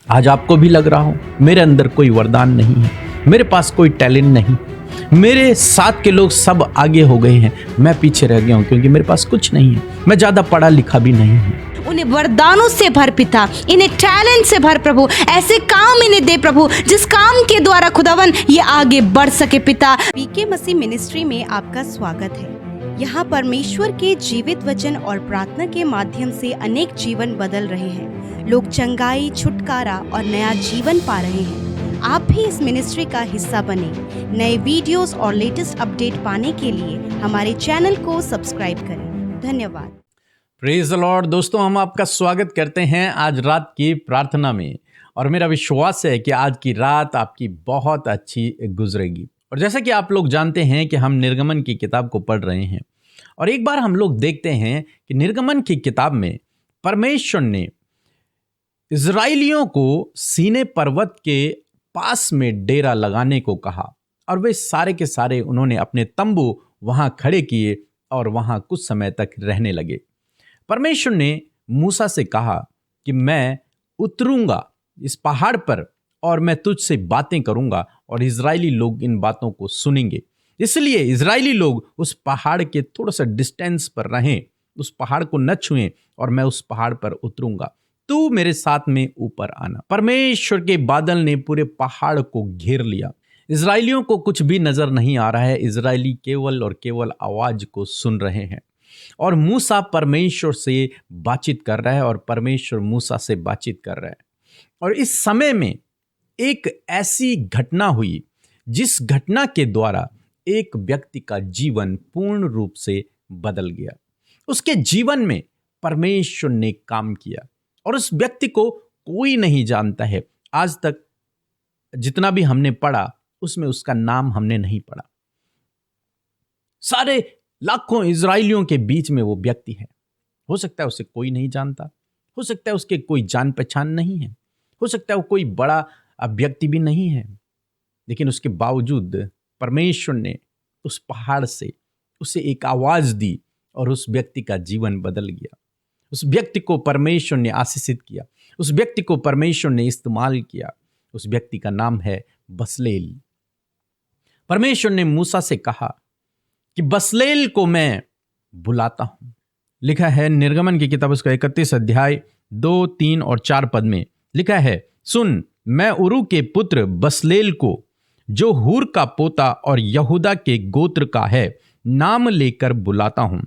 आज आपको भी लग रहा हो मेरे अंदर कोई वरदान नहीं है, मेरे पास कोई टैलेंट नहीं, मेरे साथ के लोग सब आगे हो गए हैं, मैं पीछे रह गया हूं क्योंकि मेरे पास कुछ नहीं है, मैं ज़्यादा पढ़ा लिखा भी नहीं हूं। उन्हें वरदानों से भर पिता, इन्हें टैलेंट से भर प्रभु, ऐसे काम इन्हें दे प्रभु जिस काम के द्वारा खुदावन ये आगे बढ़ सके पिता। पीके मसीह मिनिस्ट्री में आपका स्वागत है। यहाँ परमेश्वर के जीवित वचन और प्रार्थना के माध्यम से अनेक जीवन बदल रहे हैं। लोग चंगाई, छुटकारा और नया जीवन पा रहे हैं। आप भी इस मिनिस्ट्री का हिस्सा बने। नए वीडियोस और लेटेस्ट अपडेट पाने के लिए हमारे चैनल को सब्सक्राइब करें। धन्यवाद। Praise the Lord. दोस्तों, हम आपका स्वागत करते हैं आज रात की प्रार्थना में, और मेरा विश्वास है कि आज की रात आपकी बहुत अच्छी गुजरेगी। और जैसा कि आप लोग जानते हैं कि हम निर्गमन की किताब को पढ़ रहे हैं, और एक बार हम लोग देखते हैं कि निर्गमन की किताब में परमेश्वर ने इजराइलियों को सीने पर्वत के पास में डेरा लगाने को कहा, और वे सारे के सारे उन्होंने अपने तंबू वहां खड़े किए और वहां कुछ समय तक रहने लगे। परमेश्वर ने मूसा से कहा कि मैं उतरूंगा इस पहाड़ पर और मैं तुझसे बातें करूंगा, और इजरायली लोग इन बातों को सुनेंगे। इसलिए इजरायली लोग उस पहाड़ के थोड़ा सा डिस्टेंस पर रहें, उस पहाड़ को न छुएं, और मैं उस पहाड़ पर उतरूंगा, तू मेरे साथ में ऊपर आना। परमेश्वर के बादल ने पूरे पहाड़ को घेर लिया। इजरायलियों को कुछ भी नजर नहीं आ रहा है, इजरायली केवल और केवल आवाज को सुन रहे हैं। और मूसा परमेश्वर से बातचीत कर रहा है, और परमेश्वर मूसा से बातचीत कर रहा है। और इस समय में एक ऐसी घटना हुई जिस घटना के द्वारा एक व्यक्ति का जीवन पूर्ण रूप से बदल गया। उसके जीवन में परमेश्वर ने काम किया, और उस व्यक्ति को कोई नहीं जानता है। आज तक जितना भी हमने पढ़ा उसमें उसका नाम हमने नहीं पढ़ा। सारे लाखों इजराइलियों के बीच में वो व्यक्ति है। हो सकता है उसे कोई नहीं जानता, हो सकता है उसके कोई जान पहचान नहीं है, हो सकता है वो कोई बड़ा व्यक्ति भी नहीं है, लेकिन उसके बावजूद परमेश्वर ने उस पहाड़ से उसे एक आवाज दी, और उस व्यक्ति का जीवन बदल गया। उस व्यक्ति को परमेश्वर ने आशीषित किया, उस व्यक्ति को परमेश्वर ने इस्तेमाल किया। उस व्यक्ति का नाम है बसलेल। परमेश्वर ने मूसा से कहा कि बसलेल को मैं बुलाता हूं। लिखा है निर्गमन की किताब उसका 31 अध्याय 2, 3 और 4 पद में लिखा है, सुन, मैं उरू के पुत्र बसलेल को, जो हूर का पोता और यहूदा के गोत्र का है, नाम लेकर बुलाता हूं,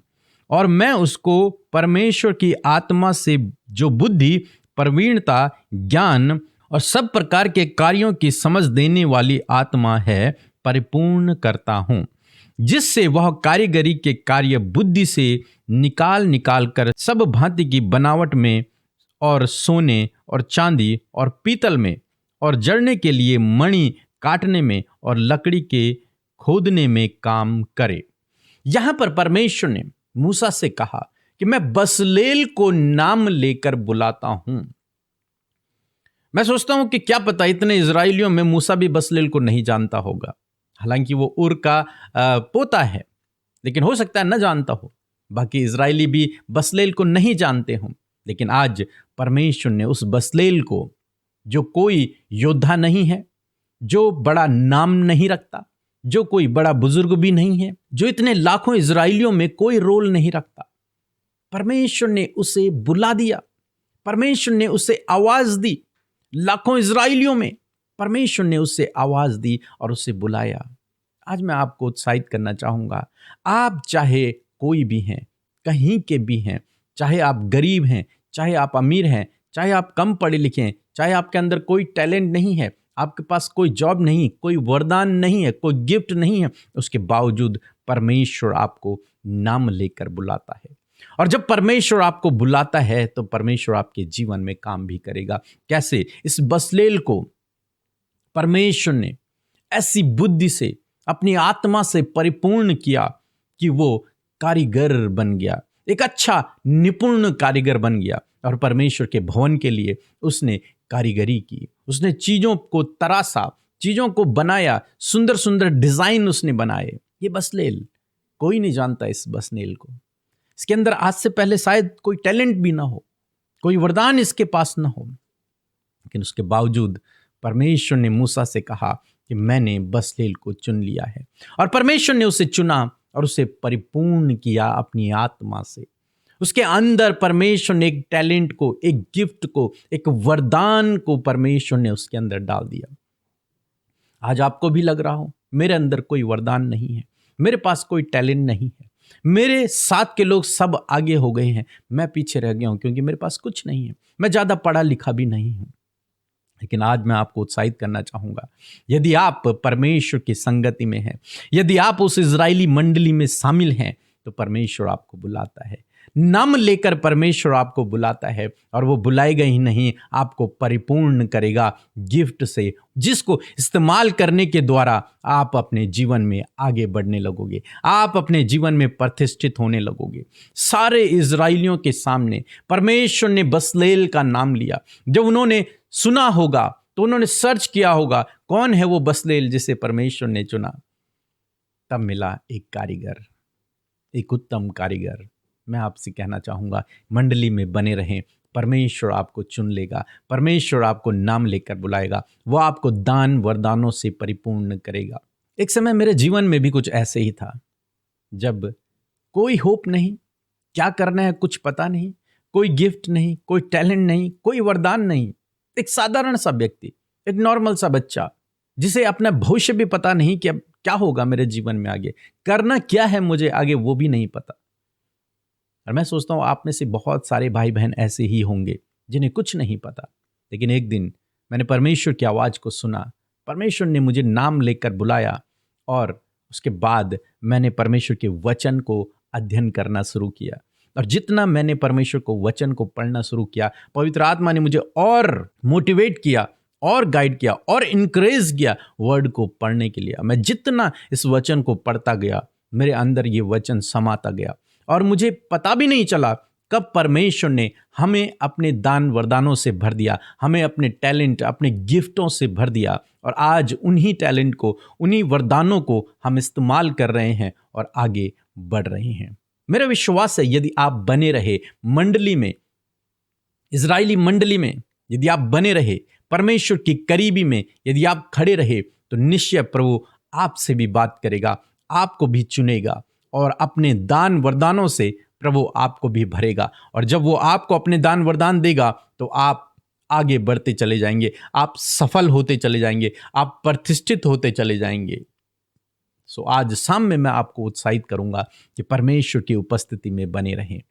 और मैं उसको परमेश्वर की आत्मा से, जो बुद्धि, प्रवीणता, ज्ञान और सब प्रकार के कार्यों की समझ देने वाली आत्मा है, परिपूर्ण करता हूं, जिससे वह कारीगरी के कार्य बुद्धि से निकाल कर सब भांति की बनावट में और सोने और चांदी और पीतल में और जड़ने के लिए मणि काटने में और लकड़ी के खोदने में काम करे। यहां पर परमेश्वर ने मूसा से कहा कि मैं बसलेल को नाम लेकर बुलाता हूं। मैं सोचता हूं कि क्या पता इतने इजराइलियों में मूसा भी बसलेल को नहीं जानता होगा। हालांकि वो उर का पोता है, लेकिन हो सकता है न जानता हो। बाकी इजरायली भी बसलेल को नहीं जानते हों, लेकिन आज परमेश्वर ने उस बसलेल को, जो कोई योद्धा नहीं है, जो बड़ा नाम नहीं रखता, जो कोई बड़ा बुजुर्ग भी नहीं है, जो इतने लाखों इजराइलियों में कोई रोल नहीं रखता, परमेश्वर ने उसे बुला दिया। परमेश्वर ने उसे आवाज दी। लाखों इजराइलियों में परमेश्वर ने उसे आवाज दी और उसे बुलाया। आज मैं आपको उत्साहित करना चाहूंगा, आप चाहे कोई भी हैं, कहीं के भी हैं, चाहे आप गरीब हैं, चाहे आप अमीर हैं, चाहे आप कम पढ़े लिखे हैं, चाहे आपके अंदर कोई टैलेंट नहीं है, आपके पास कोई जॉब नहीं, कोई वरदान नहीं है, कोई गिफ्ट नहीं है, उसके बावजूद परमेश्वर आपको नाम लेकर बुलाता है। और जब परमेश्वर आपको बुलाता है तो परमेश्वर आपके जीवन में काम भी करेगा। कैसे? इस बसलेल को परमेश्वर ने ऐसी बुद्धि से, अपनी आत्मा से परिपूर्ण किया कि वो कारीगर बन गया, एक अच्छा निपुण कारीगर बन गया। और परमेश्वर के भवन के लिए उसने कारीगरी की, उसने चीजों को तराशा, चीजों को बनाया, सुंदर सुंदर डिजाइन उसने बनाए। ये बसलेल, कोई नहीं जानता इस बसलेल को। इसके अंदर आज से पहले शायद कोई टैलेंट भी ना हो, कोई वरदान इसके पास ना हो, लेकिन उसके बावजूद परमेश्वर ने मूसा से कहा कि मैंने बसलेल को चुन लिया है, और परमेश्वर ने उसे चुना और उसे परिपूर्ण किया अपनी आत्मा से। उसके अंदर परमेश्वर ने एक टैलेंट को, एक गिफ्ट को, एक वरदान को परमेश्वर ने उसके अंदर डाल दिया। आज आपको भी लग रहा हो मेरे अंदर कोई वरदान नहीं है, मेरे पास कोई टैलेंट नहीं है, मेरे साथ के लोग सब आगे हो गए हैं, मैं पीछे रह गया हूं क्योंकि मेरे पास कुछ नहीं है, मैं ज़्यादा पढ़ा लिखा भी नहीं हूं। लेकिन आज मैं आपको उत्साहित करना चाहूँगा, यदि आप परमेश्वर की संगति में हैं, यदि आप उस इजरायली मंडली में शामिल हैं, तो परमेश्वर आपको बुलाता है, नाम लेकर परमेश्वर आपको बुलाता है, और वो बुलाएगा ही नहीं, आपको परिपूर्ण करेगा गिफ्ट से, जिसको इस्तेमाल करने के द्वारा आप अपने जीवन में आगे बढ़ने लगोगे, आप अपने जीवन में प्रतिष्ठित होने लगोगे। सारे इजरायलियों के सामने परमेश्वर ने बसलेल का नाम लिया। जब उन्होंने सुना होगा तो उन्होंने सर्च किया होगा कौन है वो बसलेल जिसे परमेश्वर ने चुना। तब मिला एक कारीगर, एक उत्तम कारीगर। मैं आपसे कहना चाहूँगा, मंडली में बने रहें, परमेश्वर आपको चुन लेगा, परमेश्वर आपको नाम लेकर बुलाएगा, वो आपको दान वरदानों से परिपूर्ण करेगा। एक समय मेरे जीवन में भी कुछ ऐसे ही था, जब कोई होप नहीं, क्या करना है कुछ पता नहीं, कोई गिफ्ट नहीं, कोई टैलेंट नहीं, कोई वरदान नहीं। एक साधारण सा व्यक्ति, एक नॉर्मल सा बच्चा, जिसे अपना भविष्य भी पता नहीं कि अब क्या होगा मेरे जीवन में, आगे करना क्या है मुझे आगे, वो भी नहीं पता। और मैं सोचता हूँ आप में से बहुत सारे भाई बहन ऐसे ही होंगे जिन्हें कुछ नहीं पता। लेकिन एक दिन मैंने परमेश्वर की आवाज़ को सुना, परमेश्वर ने मुझे नाम लेकर बुलाया, और उसके बाद मैंने परमेश्वर के वचन को अध्ययन करना शुरू किया। और जितना मैंने परमेश्वर को वचन को पढ़ना शुरू किया, पवित्र आत्मा ने मुझे और मोटिवेट किया, और गाइड किया, और इनकरेज किया वर्ड को पढ़ने के लिए। मैं जितना इस वचन को पढ़ता गया, मेरे अंदर ये वचन समाता गया, और मुझे पता भी नहीं चला कब परमेश्वर ने हमें अपने दान वरदानों से भर दिया, हमें अपने टैलेंट, अपने गिफ्टों से भर दिया, और आज उन्हीं टैलेंट को, उन्हीं वरदानों को हम इस्तेमाल कर रहे हैं और आगे बढ़ रहे हैं। मेरा विश्वास है यदि आप बने रहे मंडली में, इजरायली मंडली में यदि आप बने रहे, परमेश्वर की करीबी में यदि आप खड़े रहे, तो निश्चय प्रभु आपसे भी बात करेगा, आपको भी चुनेगा, और अपने दान वरदानों से प्रभु आपको भी भरेगा। और जब वो आपको अपने दान वरदान देगा तो आप आगे बढ़ते चले जाएंगे, आप सफल होते चले जाएंगे, आप प्रतिष्ठित होते चले जाएंगे। सो आज शाम में मैं आपको उत्साहित करूंगा कि परमेश्वर की उपस्थिति में बने रहें।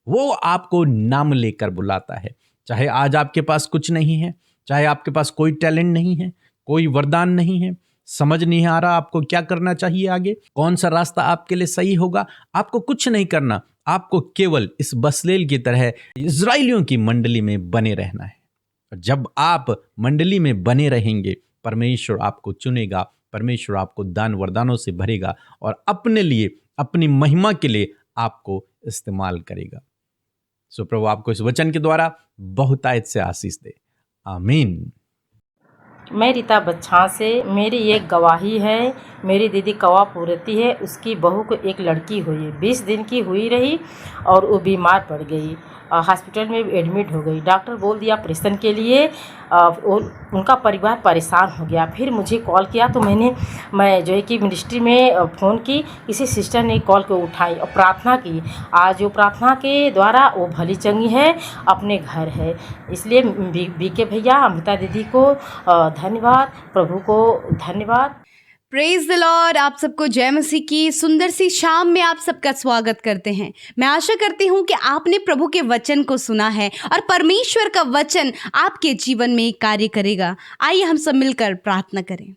वो आपको नाम लेकर बुलाता है। चाहे आज आपके पास कुछ नहीं है, चाहे आपके पास कोई टैलेंट नहीं है, कोई वरदान नहीं है, समझ नहीं आ रहा आपको क्या करना चाहिए, आगे कौन सा रास्ता आपके लिए सही होगा, आपको कुछ नहीं करना, आपको केवल इस बसलेल की तरह इजरायलियों की मंडली में बने रहना है। और जब आप मंडली में बने रहेंगे, परमेश्वर आपको चुनेगा, परमेश्वर आपको दान वरदानों से भरेगा, और अपने लिए, अपनी महिमा के लिए आपको इस्तेमाल करेगा। सो प्रभु आपको इस वचन के द्वारा बहुतायत से आशीष दे। आमीन। मैं रीता बच्छा से, मेरी एक गवाही है। मेरी दीदी कवापुर रहती है, उसकी बहू को एक लड़की हुई, 20 दिन की हुई रही और वो बीमार पड़ गई, हॉस्पिटल में एडमिट हो गई। डॉक्टर बोल दिया ऑपरेशन के लिए। उनका परिवार परेशान हो गया। फिर मुझे कॉल किया तो मैं जो है कि मिनिस्ट्री में फ़ोन की, किसी सिस्टर ने कॉल को उठाई और प्रार्थना की। आज वो प्रार्थना के द्वारा वो भली चंगी है, अपने घर है। इसलिए बीके भैया, अमृता दीदी को धन्यवाद, प्रभु को धन्यवाद। Praise the Lord. आप सबको जय मसीह की सुंदर सी शाम में आप सबका स्वागत करते हैं। मैं आशा करती हूँ कि आपने प्रभु के वचन को सुना है और परमेश्वर का वचन आपके जीवन में कार्य करेगा। आइए हम सब मिलकर प्रार्थना करें।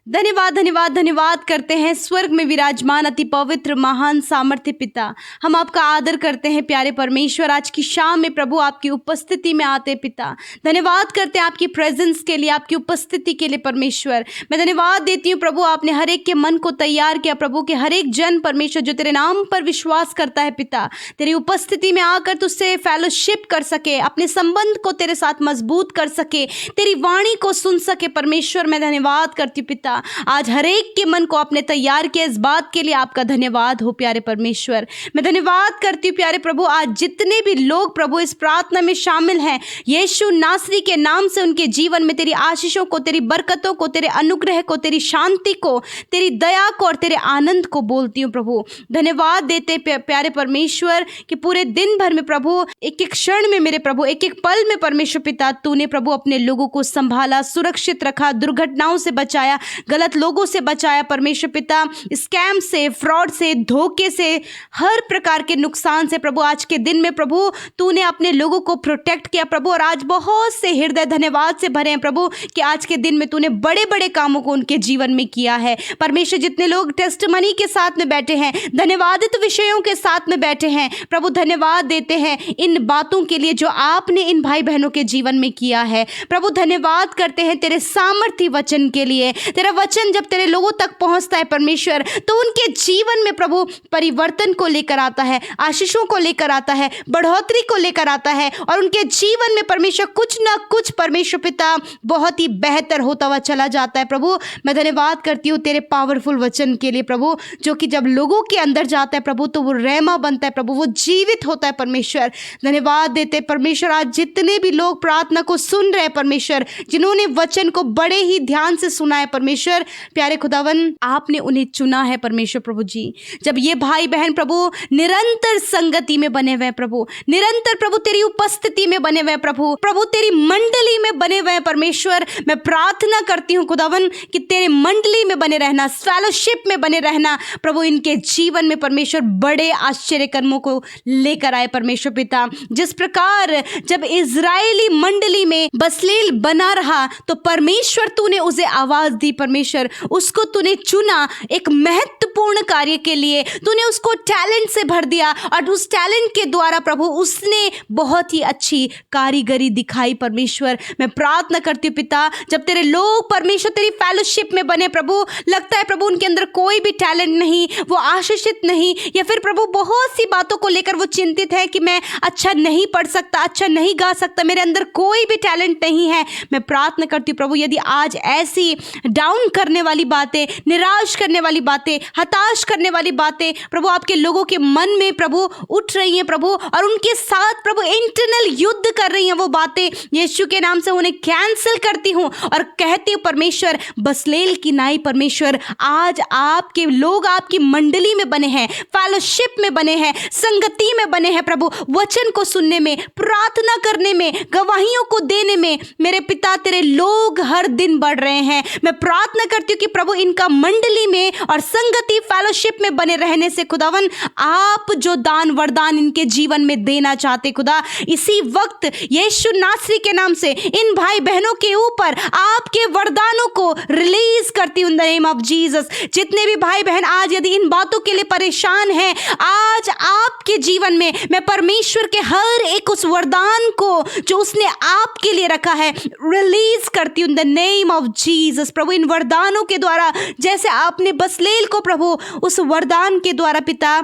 धन्यवाद धन्यवाद धन्यवाद करते हैं स्वर्ग में विराजमान अति पवित्र महान सामर्थ्य पिता, हम आपका आदर करते हैं प्यारे परमेश्वर। आज की शाम में प्रभु आपकी उपस्थिति में आते पिता, धन्यवाद करते हैं आपकी प्रेजेंस के लिए, आपकी उपस्थिति के लिए परमेश्वर। मैं धन्यवाद देती हूँ प्रभु, आपने हर एक के मन को तैयार किया प्रभु, के हर एक जन परमेश्वर जो तेरे नाम पर विश्वास करता है पिता, तेरी उपस्थिति में आकर तुझसे फेलोशिप कर सके, अपने संबंध को तेरे साथ मजबूत कर सके, तेरी वाणी को सुन सके परमेश्वर। मैं धन्यवाद करती हूँ पिता, पिता। आज हर एक के मन को आपने तैयार किया, इस बात के लिए आपका धन्यवाद हो प्यारे परमेश्वर। मैं धन्यवाद करती हूँ प्यारे प्रभु, आज जितने भी लोग प्रभु इस प्रार्थना में शामिल हैं, यीशु नासरी के नाम से उनके जीवन में तेरी आशीषों को, तेरी बरकतों को, तेरे अनुग्रह को, तेरी शांति को, तेरी दया को और तेरे आनंद को बोलती हूँ प्रभु। धन्यवाद देते प्यारे परमेश्वर कि पूरे दिन भर में प्रभु, एक एक क्षण में मेरे प्रभु, एक एक पल में परमेश्वर पिता, तूने प्रभु अपने लोगों को संभाला, सुरक्षित रखा, दुर्घटनाओं से बचाया, गलत लोगों से बचाया परमेश्वर पिता, स्कैम से, फ्रॉड से, धोखे से, हर प्रकार के नुकसान से प्रभु आज के दिन में प्रभु तूने अपने लोगों को प्रोटेक्ट किया प्रभु। और आज बहुत से हृदय धन्यवाद से भरे हैं प्रभु कि आज के दिन में तूने बड़े बड़े कामों को उनके जीवन में किया है परमेश्वर। जितने लोग टेस्टमनी के साथ में बैठे हैं, धन्यवादित विषयों के साथ में बैठे हैं प्रभु, धन्यवाद देते हैं इन बातों के लिए जो आपने इन भाई बहनों के जीवन में किया है प्रभु। धन्यवाद करते हैं तेरे सामर्थी वचन के लिए। तेरा वचन जब तेरे लोगों तक पहुंचता है परमेश्वर, तो उनके जीवन में प्रभु परिवर्तन को लेकर आता है, आशीषों को लेकर आता है, बढ़ोतरी को लेकर आता है और उनके जीवन में परमेश्वर कुछ ना कुछ परमेश्वर पिता बहुत ही बेहतर होता हुआ चला जाता है प्रभु। मैं धन्यवाद करती हूँ तेरे पावरफुल वचन के लिए प्रभु, जो कि जब लोगों के अंदर जाता है प्रभु तो वो रहमा बनता है प्रभु, वो जीवित होता है परमेश्वर। धन्यवाद देते परमेश्वर, आज जितने भी लोग प्रार्थना को सुन रहे हैं परमेश्वर, जिन्होंने वचन को बड़े ही ध्यान से सुना है परमेश्वर, प्यारे खुदावन आपने उन्हें चुना है परमेश्वर प्रभु जी। जब ये भाई बहन प्रभु निरंतर संगति में बने हुए हैं प्रभु, निरंतर प्रभु तेरी उपस्थिति में बने हुए हैं प्रभु तेरी मंडली में बने हुए हैं परमेश्वर, मैं प्रार्थना करती हूँ खुदावन कि तेरे मंडली में बने रहना, फेलोशिप में बने रहना प्रभु, इनके जीवन में परमेश्वर बड़े आश्चर्य कर्मों को लेकर आए परमेश्वर पिता। जिस प्रकार जब इजरायली मंडली में बसलेल बना रहा तो परमेश्वर तूने उसे आवाज दी परमेश्वर, उसको तूने चुना एक महत्वपूर्ण कार्य के लिए, तूने उसको टैलेंट से भर दिया और उस टैलेंट के द्वारा प्रभु उसने बहुत ही अच्छी कारीगरी दिखाई परमेश्वर। मैं प्रार्थना करती हूँ पिता, जब तेरे लोग परमेश्वर तेरी फेलोशिप में बने प्रभु, लगता है प्रभु उनके अंदर कोई भी टैलेंट नहीं, वो आशीषित नहीं, या फिर प्रभु बहुत सी बातों को लेकर वो चिंतित है कि मैं अच्छा नहीं पढ़ सकता, अच्छा नहीं गा सकता, मेरे अंदर कोई भी टैलेंट नहीं है। मैं प्रार्थना करती हूँ प्रभु, यदि आज ऐसी डाउन करने वाली बातें, निराश करने वाली बातें, हताश करने वाली बातें प्रभु आपके लोगों के मन में प्रभु उठ रही हैं प्रभु, और उनके साथ प्रभु इंटरनल युद्ध कर रही हैं वो बातें, यीशु के नाम से उन्हें कैंसिल करती हूँ और कहती हूँ परमेश्वर बसलेल की नाई परमेश्वर, आज आपके लोग आपकी मंडली में बने हैं, फेलोशिप में बने हैं, संगति में बने हैं प्रभु, वचन को सुनने में, प्रार्थना करने में, गवाहियों को देने में मेरे पिता तेरे लोग हर दिन बढ़ रहे हैं। मैं प्रार्थना करती हूँ कि प्रभु इनका मंडली में और संगति फेलोशिप में बने रहने से खुदावन आप जो दान वरदान इनके जीवन में देना चाहते खुदा, इसी वक्त यीशु नासरी के नाम से इन भाई बहनों के ऊपर आपके वरदानों को रिलीज करती हूँ in the name of Jesus. जितने भी भाई बहन आज यदि इन बातों के लिए परेशान हैं, आज आपके जीवन में मैं परमेश्वर के हर एक उस वरदान को जो उसने आपके लिए रखा है रिलीज करती हूँ in the name of Jesus. प्रभु इन वरदानों के द्वारा, जैसे आपने बसलेल को प्रभु उस वरदान के द्वारा पिता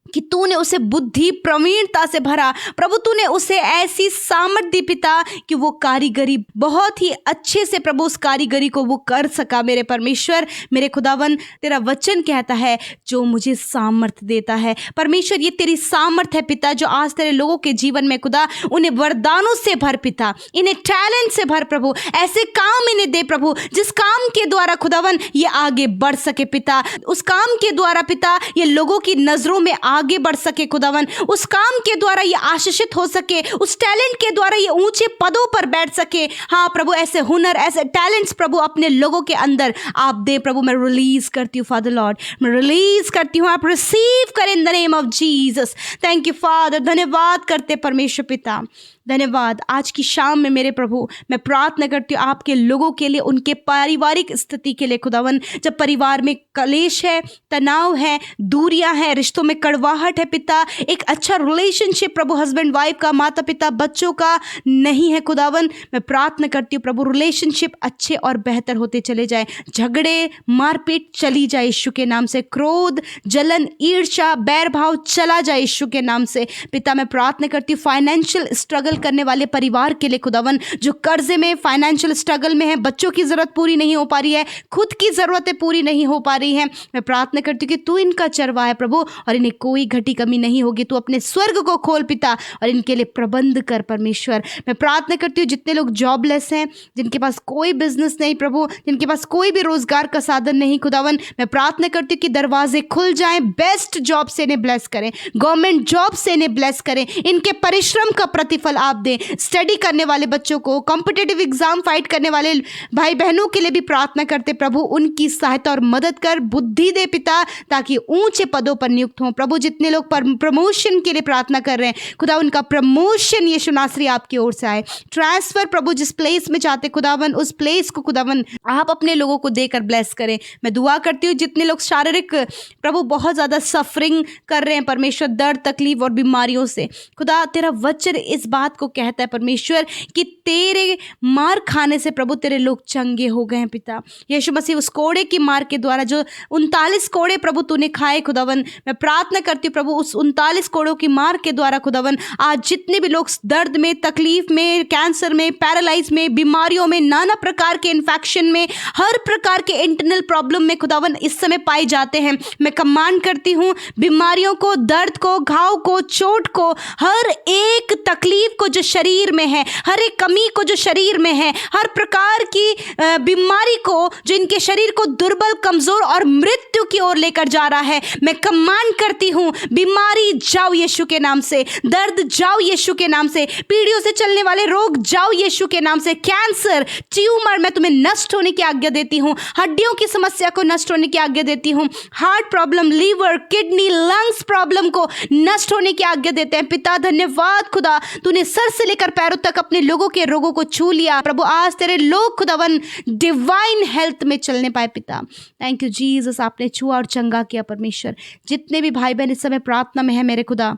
कि तूने उसे बुद्धि प्रवीणता से भरा प्रभु, तूने उसे ऐसी सामर्थ दी पिता कि वो कारीगरी बहुत ही अच्छे से प्रभु उस कारीगरी को वो कर सका। मेरे परमेश्वर मेरे खुदावन तेरा वचन कहता है जो मुझे सामर्थ देता है परमेश्वर, ये तेरी सामर्थ है पिता, जो आज तेरे लोगों के जीवन में खुदा उन्हें वरदानों से भर पिता, इन्हें टैलेंट से भर प्रभु, ऐसे काम इन्हें दे प्रभु जिस काम के द्वारा खुदावन ये आगे बढ़ सके पिता, उस काम के द्वारा पिता ये लोगों की नजरों में आगे बढ़ सके खुदावन, उस काम के द्वारा ये आशीषित हो सके, उस टैलेंट के द्वारा ये ऊंचे पदों पर बैठ सके। हाँ प्रभु ऐसे हुनर, ऐसे टैलेंट्स प्रभु अपने लोगों के अंदर आप दे प्रभु। मैं रिलीज करती हूँ फादर लॉर्ड, मैं रिलीज करती हूँ, आप रिसीव करें इन the name of Jesus. Thank you father, धन्यवाद करते परमेश्वर पिता, धन्यवाद। आज की शाम में मेरे प्रभु मैं प्रार्थना करती हूँ आपके लोगों के लिए, उनके पारिवारिक स्थिति के लिए खुदावन, जब परिवार में कलेश है, तनाव है, दूरियां हैं, रिश्तों में कड़वाहट है पिता, एक अच्छा रिलेशनशिप प्रभु हस्बैंड वाइफ का, माता पिता बच्चों का नहीं है खुदावन, मैं प्रार्थना करती हूँ प्रभु रिलेशनशिप अच्छे और बेहतर होते चले जाए, झगड़े मारपीट चली जाए यीशु के नाम से, क्रोध जलन ईर्ष्या बैर भाव चला जाए यीशु के नाम से पिता। मैं प्रार्थना करती हूँ फाइनेंशियल स्ट्रगल स्ट्रगल करने वाले परिवार के लिए खुदावन, जो कर्जे में, फाइनेंशियल स्ट्रगल में है, बच्चों की ज़रूरत पूरी नहीं हो पा रही है, खुद की ज़रूरतें पूरी नहीं हो पा रही हैं, मैं प्रार्थना करती हूँ कि तू इनका चरवाहा है प्रभु, और इन्हें कोई घटी कमी नहीं होगी। तू अपने स्वर्ग को खोल पिता और इनके लिए प्रबंध कर परमेश्वर। मैं प्रार्थना करती हूँ जितने लोग जॉबलेस हैं, जिनके पास कोई बिजनेस नहीं प्रभु, जिनके पास कोई भी रोजगार का साधन नहीं खुदावन, मैं प्रार्थना करती हूँ कि दरवाजे खुल जाएं, बेस्ट जॉब से इन्हें ब्लेस करें, गवर्नमेंट जॉब से इन्हें ब्लेस करें, इनके परिश्रम का प्रतिफल आप दें। स्टडी करने वाले बच्चों को, कॉम्पिटिटिव एग्जाम फाइट करने वाले भाई बहनों के लिए भी प्रार्थना करते प्रभु, उनकी सहायता और मदद कर, बुद्धि दे पिता, ताकि ऊंचे पदों पर नियुक्त हों प्रभु। जितने लोग प्रमोशन के लिए प्रार्थना कर रहे हैं खुदा, उनका प्रमोशन यीशु नासरी आपकी ओर से आए। ट्रांसफर प्रभु जिस प्लेस में चाहते खुदावन, उस प्लेस को खुदावन आप अपने लोगों को देकर ब्लेस करें। मैं दुआ करती हूँ जितने लोग शारीरिक प्रभु बहुत ज़्यादा सफरिंग कर रहे हैं परमेश्वर, दर्द, तकलीफ और बीमारियों से, खुदा तेरा वचन इस बात को कहता है परमेश्वर कि तेरे मार खाने से प्रभु तेरे लोग चंगे हो गए हैं पिता। यीशु मसीह उस कोड़े की मार के द्वारा जो 39 कोड़े प्रभु तूने खाए खुदावन, मैं प्रार्थना करती हूँ प्रभु उस 39 कोड़ों की मार के द्वारा खुदावन आज जितने भी लोग दर्द में, तकलीफ में, कैंसर में, पैरालाइज में, बीमारियों में, नाना प्रकार के इन्फेक्शन में, हर प्रकार के इंटरनल प्रॉब्लम में खुदावन इस समय पाए जाते हैं, मैं कमांड करती हूँ बीमारियों को, दर्द को, घाव को, चोट को, हर एक तकलीफ को जो शरीर में है, हर एक कमी को जो शरीर में है, हर प्रकार की बीमारी को जो इनके शरीर को दुर्बल, कमजोर और मृत्यु की ओर लेकर जा रहा है, मैं कमांड करती हूँ बीमारी जाओ यीशु के नाम से, दर्द जाओ यीशु के नाम से, पीढ़ियों से चलने वाले रोग जाओ यीशु के नाम से, कैंसर, ट्यूमर मैं तुम्हें नष्ट होने की आज्ञा देती हूँ, हड्डियों की समस्या को नष्ट होने की आज्ञा देती हूँ, heart problem, liver, kidney, lungs problem को नष्ट होने की आज्ञा देते हैं पिता। धन्यवाद खुदा, तूने सर से लेकर पैरों तक अपने लोगों के रोगों को छू लिया प्रभु। आज तेरे लोग खुदावन डिवाइन हेल्थ में चलने पाए पिता। थैंक यू जीसस, आपने छुआ और चंगा किया परमेश्वर। जितने भी भाई बहन इस समय प्रार्थना में है मेरे खुदा,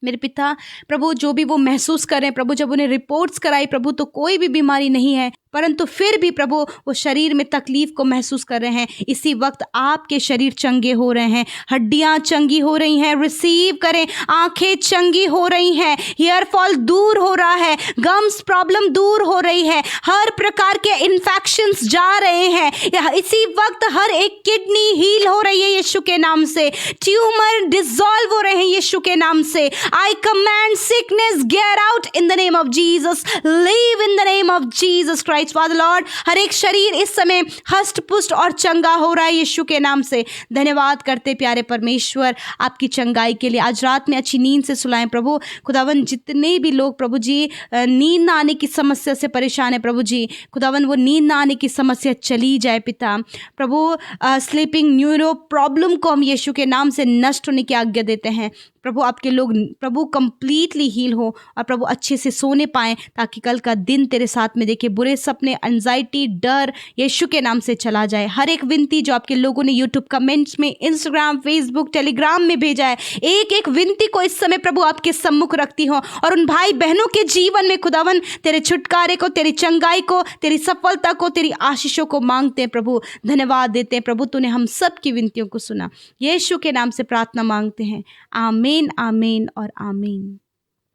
मेरे पिता प्रभु, जो भी वो महसूस करें प्रभु, जब उन्हें रिपोर्ट्स कराई प्रभु तो कोई भी बीमारी नहीं है, परंतु फिर भी प्रभु वो शरीर में तकलीफ को महसूस कर रहे हैं, इसी वक्त आपके शरीर चंगे हो रहे हैं, हड्डियां चंगी हो रही हैं, रिसीव करें, आंखें चंगी हो रही हैं, हेयर फॉल दूर हो रहा है, गम्स प्रॉब्लम दूर हो रही है, हर प्रकार के इन्फेक्शंस जा रहे हैं, इसी वक्त हर एक किडनी हील हो रही है यीशु के नाम से, ट्यूमर डिसॉल्व हो रहे हैं यीशु के नाम से। I command sickness get out in the name of Jesus, leave in the name of Jesus Christ Father Lord. हर एक शरीर इस समय हष्ट पुष्ट और चंगा हो रहा है यीशु के नाम से। धन्यवाद करते प्यारे परमेश्वर आपकी चंगाई के लिए। आज रात में अच्छी नींद से सुलाएं प्रभु खुदावन। जितने भी लोग प्रभु जी नींद ना आने की समस्या से परेशान है प्रभु जी, खुदावन वो नींद ना आने की समस्या चली जाए पिता प्रभु। स्लीपिंग न्यूरो प्रॉब्लम को हम यीशु के नाम से नष्ट होने की आज्ञा देते हैं प्रभु। आपके लोग प्रभु कंप्लीटली हील हो और प्रभु अच्छे से सोने पाएं, ताकि कल का दिन तेरे साथ में देखे, बुरे सपने, एंजाइटी, डर यीशु के नाम से चला जाए। हर एक विनती जो आपके लोगों ने यूट्यूब कमेंट्स में, इंस्टाग्राम, फेसबुक, टेलीग्राम में भेजा है, एक एक विनती को इस समय प्रभु आपके सम्मुख रखती हो, और उन भाई बहनों के जीवन में खुदावन तेरे छुटकारे को, तेरी चंगाई को, तेरी सफलता को, तेरी आशीषों को मांगते हैं प्रभु। धन्यवाद देते हैं प्रभु, तूने हम सब की विनतियों को सुना। यीशु के नाम से प्रार्थना मांगते हैं, आमीन, आमीन और आमीन।